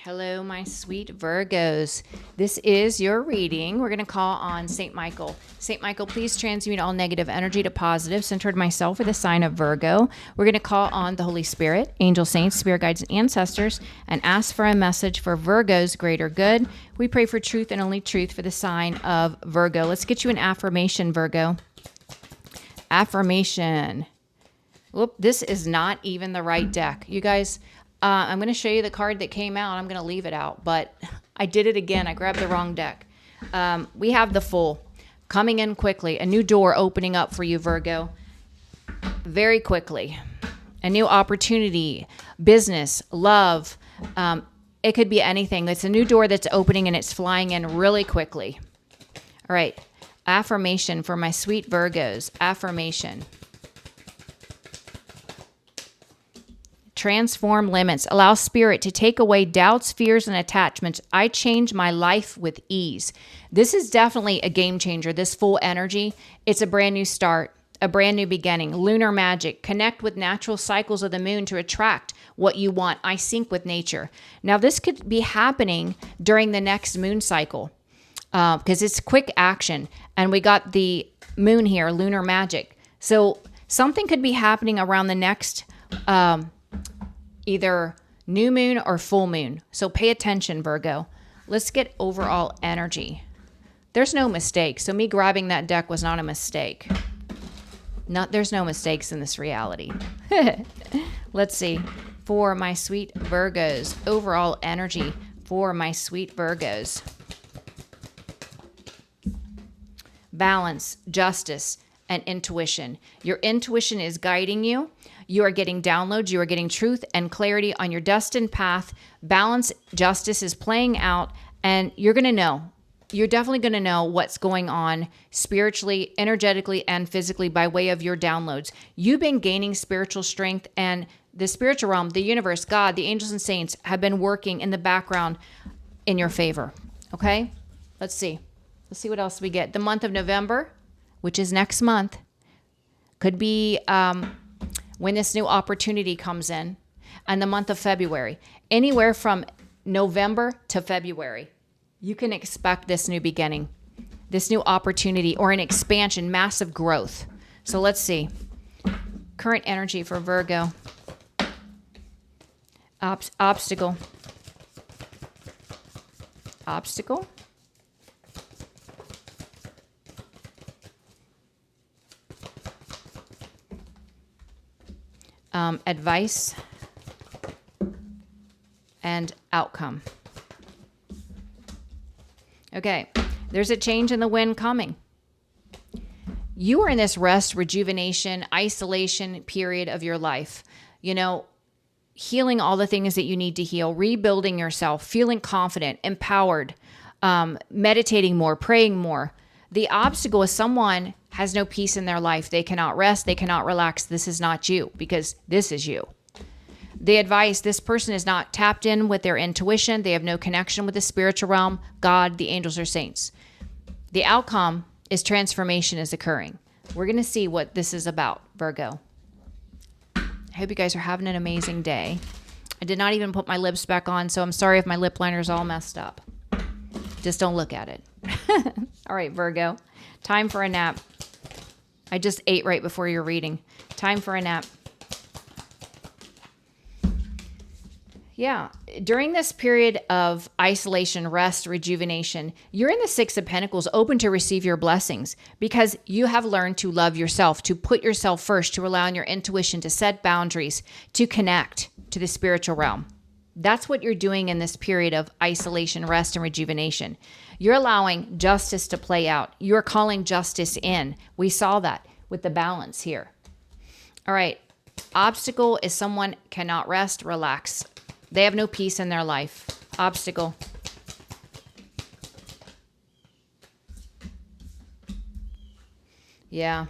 Hello, my sweet Virgos. This is your reading. We're going to call on St. Michael. St. Michael, please transmute all negative energy to positive, centered myself with the sign of Virgo. We're going to call on the Holy Spirit, angel saints, spirit guides, and ancestors, and ask for a message for Virgo's greater good. We pray for truth and only truth for the sign of Virgo. Let's get you an affirmation, Virgo. Affirmation. Whoop, this is not even the right deck. You guys, I'm going to show you the card that came out. I'm going to leave it out, but I did it again. I grabbed the wrong deck. We have the Fool coming in quickly. A new door opening up for you, Virgo. Very quickly. A new opportunity, business, love. It could be anything. It's a new door that's opening and it's flying in really quickly. All right. Affirmation for my sweet Virgos. Affirmation. Transform limits. Allow spirit to take away doubts, fears, and attachments. I change my life with ease. This is definitely a game changer, this full energy. It's a brand new start, a brand new beginning. Lunar magic. Connect with natural cycles of the moon to attract what you want. I sync with nature. Now, this could be happening during the next moon cycle because it's quick action. And we got the moon here, lunar magic. So something could be happening around the next either new moon or full moon. So pay attention, Virgo. Let's get overall energy. There's no mistake. So me grabbing that deck was not a mistake. There's no mistakes in this reality. Let's see. For my sweet Virgos, overall energy for my sweet Virgos. Balance, justice, and intuition. Your intuition is guiding you. You are getting downloads. You are getting truth and clarity on your destined path. Balance, justice is playing out, and you're going to know. You're definitely going to know what's going on spiritually, energetically, and physically by way of your downloads. You've been gaining spiritual strength, and the spiritual realm, the universe, God, the angels and saints have been working in the background in your favor. Okay? Let's see. Let's see what else we get. The month of November, which is next month, could be when this new opportunity comes in, and the month of February. Anywhere from November to February, you can expect this new beginning, this new opportunity, or an expansion, massive growth. So let's see. Current energy for Virgo. Obstacle. Obstacle. Advice and outcome. Okay, there's a change in the wind coming. You are in this rest, rejuvenation, isolation period of your life. You know, healing all the things that you need to heal, rebuilding yourself, feeling confident, empowered, meditating more, praying more. The obstacle is someone has no peace in their life. They cannot rest. They cannot relax. This is not you, because this is you. The advice, this person is not tapped in with their intuition. They have no connection with the spiritual realm, God, the angels, or saints. The outcome is transformation is occurring. We're going to see what this is about, Virgo. I hope you guys are having an amazing day. I did not even put my lips back on, so I'm sorry if my lip liner is all messed up. Just don't look at it. All right, Virgo. Time for a nap. I just ate right before your reading. Time for a nap. Yeah. During this period of isolation, rest, rejuvenation, you're in the Six of Pentacles, open to receive your blessings because you have learned to love yourself, to put yourself first, to rely on your intuition, to set boundaries, to connect to the spiritual realm. That's what you're doing in this period of isolation, rest, and rejuvenation. You're allowing justice to play out. You're calling justice in. We saw that with the balance here. All right. Obstacle is someone cannot rest, relax. They have no peace in their life. Obstacle. Yeah.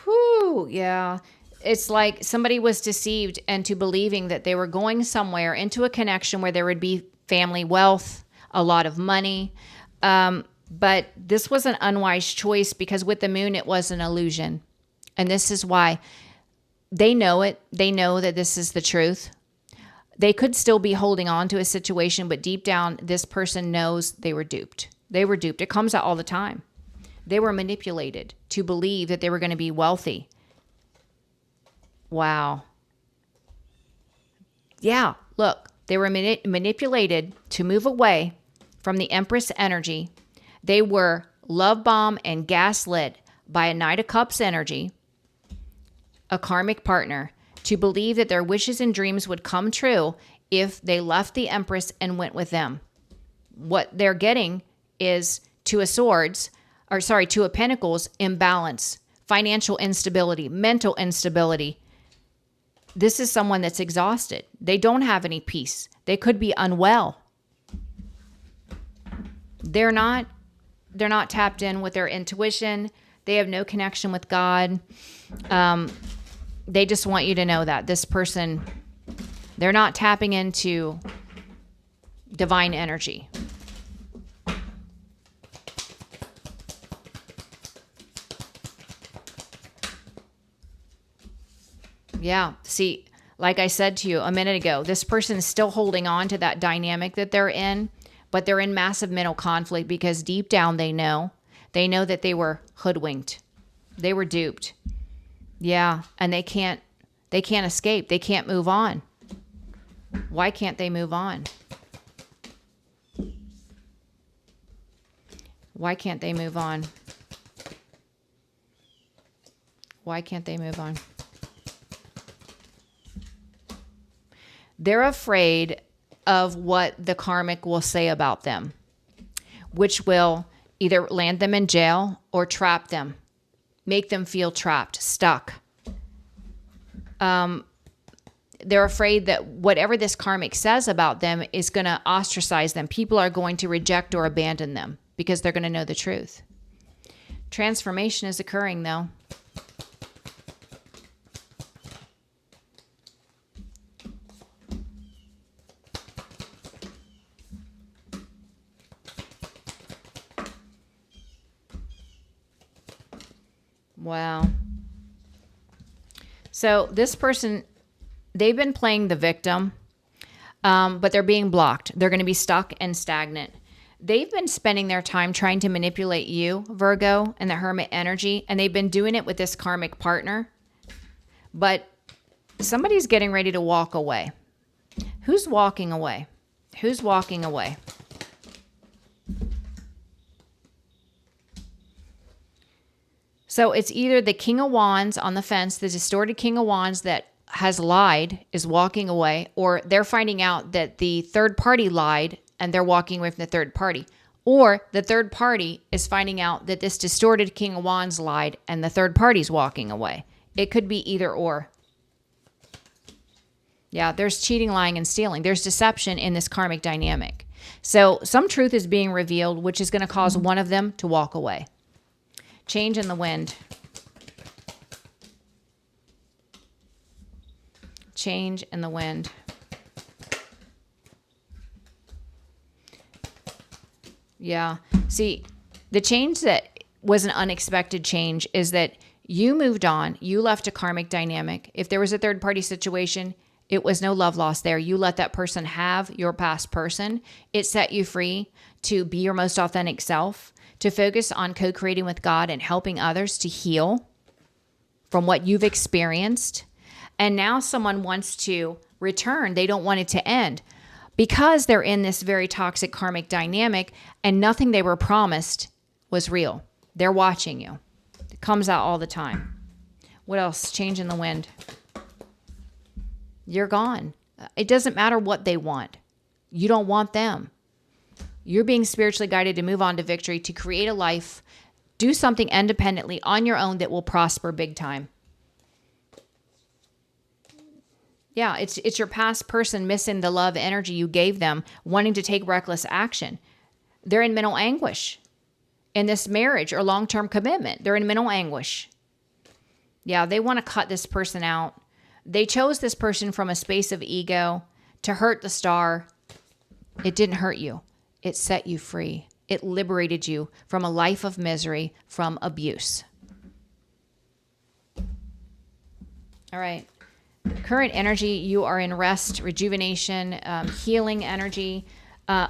Whew. Yeah. It's like somebody was deceived into believing that they were going somewhere into a connection where there would be family wealth, a lot of money. But this was an unwise choice because with the moon, it was an illusion. And this is why they know it. They know that this is the truth. They could still be holding on to a situation, but deep down, this person knows they were duped. They were duped. It comes out all the time. They were manipulated to believe that they were going to be wealthy. Wow. Yeah, look, they were manipulated to move away from the Empress energy. They were love bombed and gaslit by a Knight of Cups energy, a karmic partner, to believe that their wishes and dreams would come true if they left the Empress and went with them. What they're getting is Two of Pentacles, imbalance, financial instability, mental instability. This is someone that's exhausted. They don't have any peace. They could be unwell. They're not tapped in with their intuition. They have no connection with God. They just want you to know that this person, they're not tapping into divine energy. Yeah. See, like I said to you a minute ago, this person is still holding on to that dynamic that they're in, but they're in massive mental conflict because deep down they know that they were hoodwinked. They were duped. Yeah. And they can't escape. They can't move on. Why can't they move on? Why can't they move on? Why can't they move on? They're afraid of what the karmic will say about them, which will either land them in jail or trap them, make them feel trapped, stuck. They're afraid that whatever this karmic says about them is going to ostracize them. People are going to reject or abandon them because they're going to know the truth. Transformation is occurring, though. Wow. So this person, they've been playing the victim, but they're being blocked. They're going to be stuck and stagnant. They've been spending their time trying to manipulate you, Virgo, and the Hermit energy, and they've been doing it with this karmic partner. But somebody's getting ready to walk away. Who's walking away? Who's walking away? So it's either the King of Wands on the fence, the distorted King of Wands that has lied, is walking away, or they're finding out that the third party lied and they're walking away from the third party. Or the third party is finding out that this distorted King of Wands lied and the third party's walking away. It could be either or. Yeah, there's cheating, lying, and stealing. There's deception in this karmic dynamic. So some truth is being revealed, which is going to cause one of them to walk away. Change in the wind. Change in the wind. Yeah. See, the change that was an unexpected change is that you moved on. You left a karmic dynamic. If there was a third party situation, it was no love lost there. You let that person have your past person. It set you free to be your most authentic self, to focus on co-creating with God and helping others to heal from what you've experienced. And now someone wants to return. They don't want it to end because they're in this very toxic karmic dynamic and nothing they were promised was real. They're watching you. It comes out all the time. What else? Change in the wind. You're gone. It doesn't matter what they want. You don't want them. You're being spiritually guided to move on to victory, to create a life, do something independently on your own that will prosper big time. Yeah, it's your past person missing the love energy you gave them, wanting to take reckless action. They're in mental anguish in this marriage or long-term commitment. They're in mental anguish. Yeah, they want to cut this person out. They chose this person from a space of ego to hurt the star. It didn't hurt you. It set you free. It liberated you from a life of misery, from abuse. All right. Current energy, you are in rest, rejuvenation, healing energy,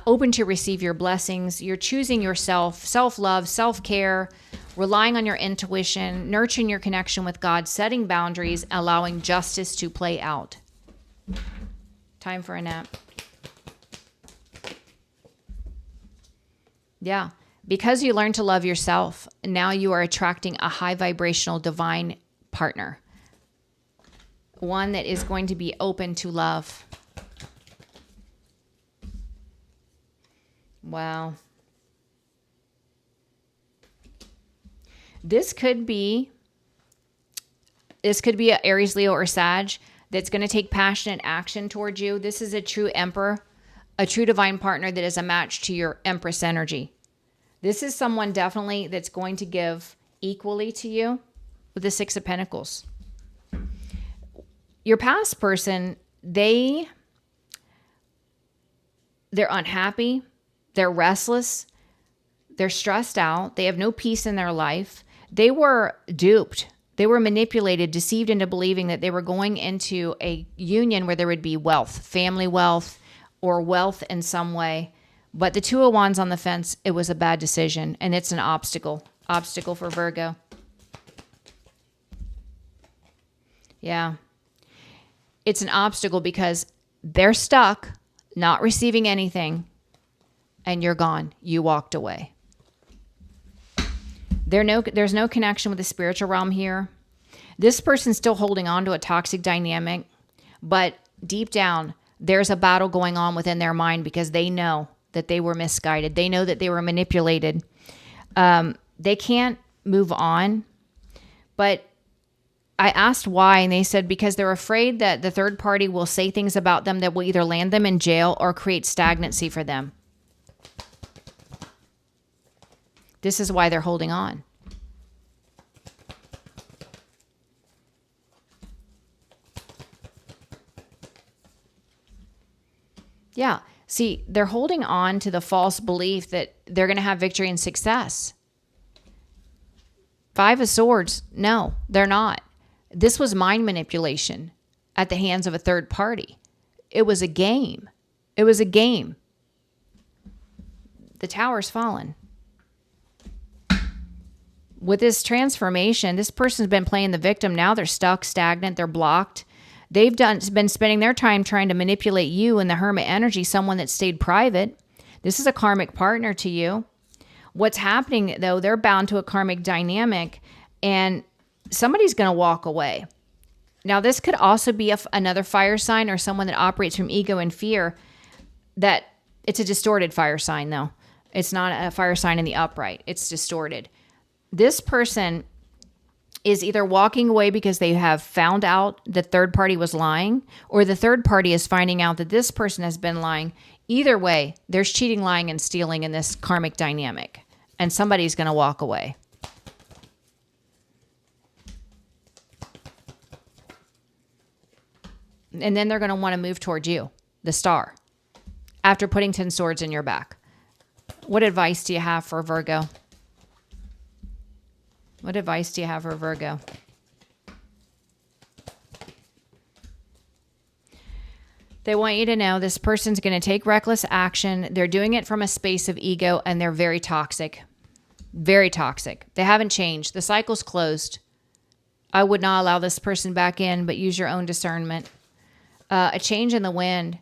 open to receive your blessings. You're choosing yourself, self-love, self-care, relying on your intuition, nurturing your connection with God, setting boundaries, allowing justice to play out. Time for a nap. Yeah. Because you learn to love yourself, now you are attracting a high vibrational divine partner. One that is going to be open to love. Wow. This could be an Aries, Leo, or Sag that's going to take passionate action towards you. This is a true emperor, a true divine partner that is a match to your Empress energy. This is someone definitely that's going to give equally to you with the Six of Pentacles. Your past person, they're unhappy, they're restless, they're stressed out, they have no peace in their life. They were duped. They were manipulated, deceived into believing that they were going into a union where there would be wealth, family wealth, or wealth in some way. But the Two of Wands on the fence, it was a bad decision, and it's an obstacle for Virgo. Yeah. It's an obstacle because they're stuck, not receiving anything, and you're gone. You walked away. There's no connection with the spiritual realm here. This person's still holding on to a toxic dynamic, but deep down, there's a battle going on within their mind because they know that they were misguided. They know that they were manipulated. They can't move on, but I asked why, and they said because they're afraid that the third party will say things about them that will either land them in jail or create stagnancy for them. This is why they're holding on. Yeah. See, they're holding on to the false belief that they're going to have victory and success. Five of Swords. No, they're not. This was mind manipulation at the hands of a third party. It was a game. It was a game. The tower's fallen. With this transformation, this person's been playing the victim. Now they're stuck, stagnant, they're blocked. They've been spending their time trying to manipulate you in the Hermit energy, someone that stayed private. This is a karmic partner to you. What's happening, though, they're bound to a karmic dynamic, and somebody's going to walk away. Now, this could also be another fire sign or someone that operates from ego and fear. That it's a distorted fire sign, though. It's not a fire sign in the upright. It's distorted. This person is either walking away because they have found out the third party was lying, or the third party is finding out that this person has been lying. Either way, there's cheating, lying, and stealing in this karmic dynamic, and somebody's going to walk away. And then they're going to want to move towards you, the star, after putting 10 swords in your back. What advice do you have for Virgo? What advice do you have for Virgo? They want you to know this person's going to take reckless action. They're doing it from a space of ego, and they're very toxic. Very toxic. They haven't changed. The cycle's closed. I would not allow this person back in, but use your own discernment. A change in the wind.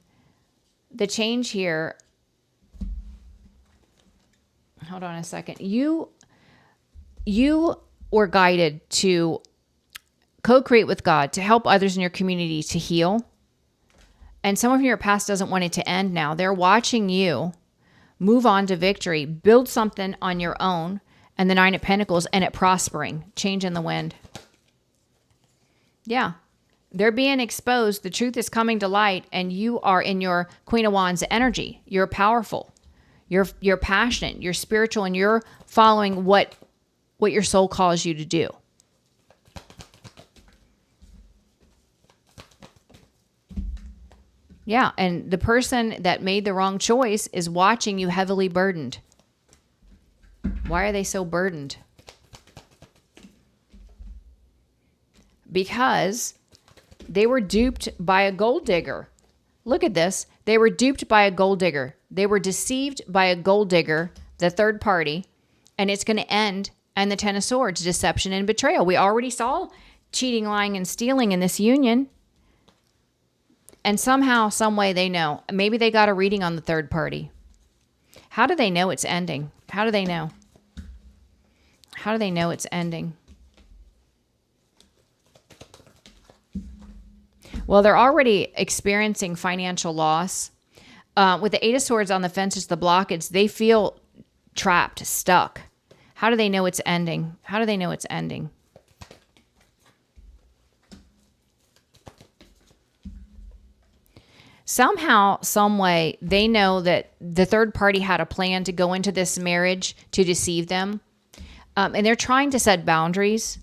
The change here. Hold on a second. You were guided to co-create with God, to help others in your community to heal. And some of your past doesn't want it to end now. They're watching you move on to victory, build something on your own, and the Nine of Pentacles, and it prospering. Change in the wind. Yeah. They're being exposed. The truth is coming to light, and you are in your Queen of Wands energy. You're powerful. You're passionate. You're spiritual, and you're following what your soul calls you to do. Yeah, and the person that made the wrong choice is watching you heavily burdened. Why are they so burdened? Because They were duped by a gold digger. Look at this. They were duped by a gold digger. They were deceived by a gold digger, the third party, and it's going to end in the Ten of Swords, deception and betrayal. We already saw cheating, lying, and stealing in this union. And somehow, some way they know. Maybe they got a reading on the third party. How do they know it's ending? How do they know? How do they know it's ending? Well, they're already experiencing financial loss. With the Eight of Swords on the fence, it's the blockage. They feel trapped, stuck. How do they know it's ending? How do they know it's ending? Somehow, some way, they know that the third party had a plan to go into this marriage to deceive them. And they're trying to set boundaries.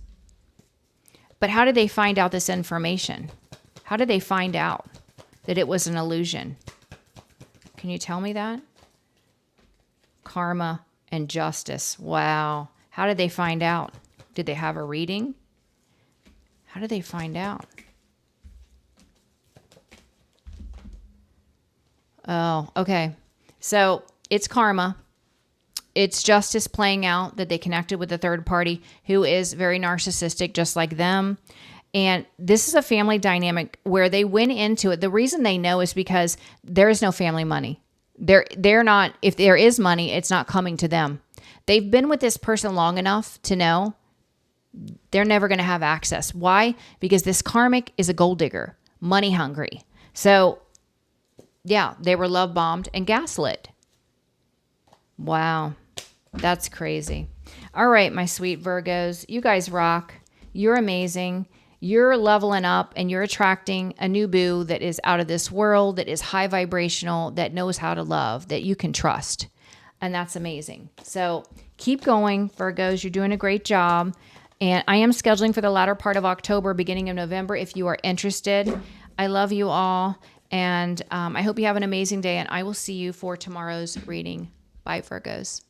But how did they find out this information? How did they find out that it was an illusion? Can you tell me that? Karma and justice. Wow. How did they find out? Did they have a reading? How did they find out? Oh, okay. So it's karma. It's justice playing out that they connected with the third party who is very narcissistic, just like them. And this is a family dynamic where they went into it. The reason they know is because there is no family money. They're not, if there is money, it's not coming to them. They've been with this person long enough to know they're never going to have access. Why? Because this karmic is a gold digger, money hungry. So yeah, they were love bombed and gaslit. Wow. That's crazy. All right, my sweet Virgos, you guys rock. You're amazing. You're leveling up and you're attracting a new boo that is out of this world, that is high vibrational, that knows how to love, that you can trust. And that's amazing. So keep going, Virgos. You're doing a great job. And I am scheduling for the latter part of October, beginning of November, if you are interested. I love you all. And I hope you have an amazing day. And I will see you for tomorrow's reading. Bye, Virgos.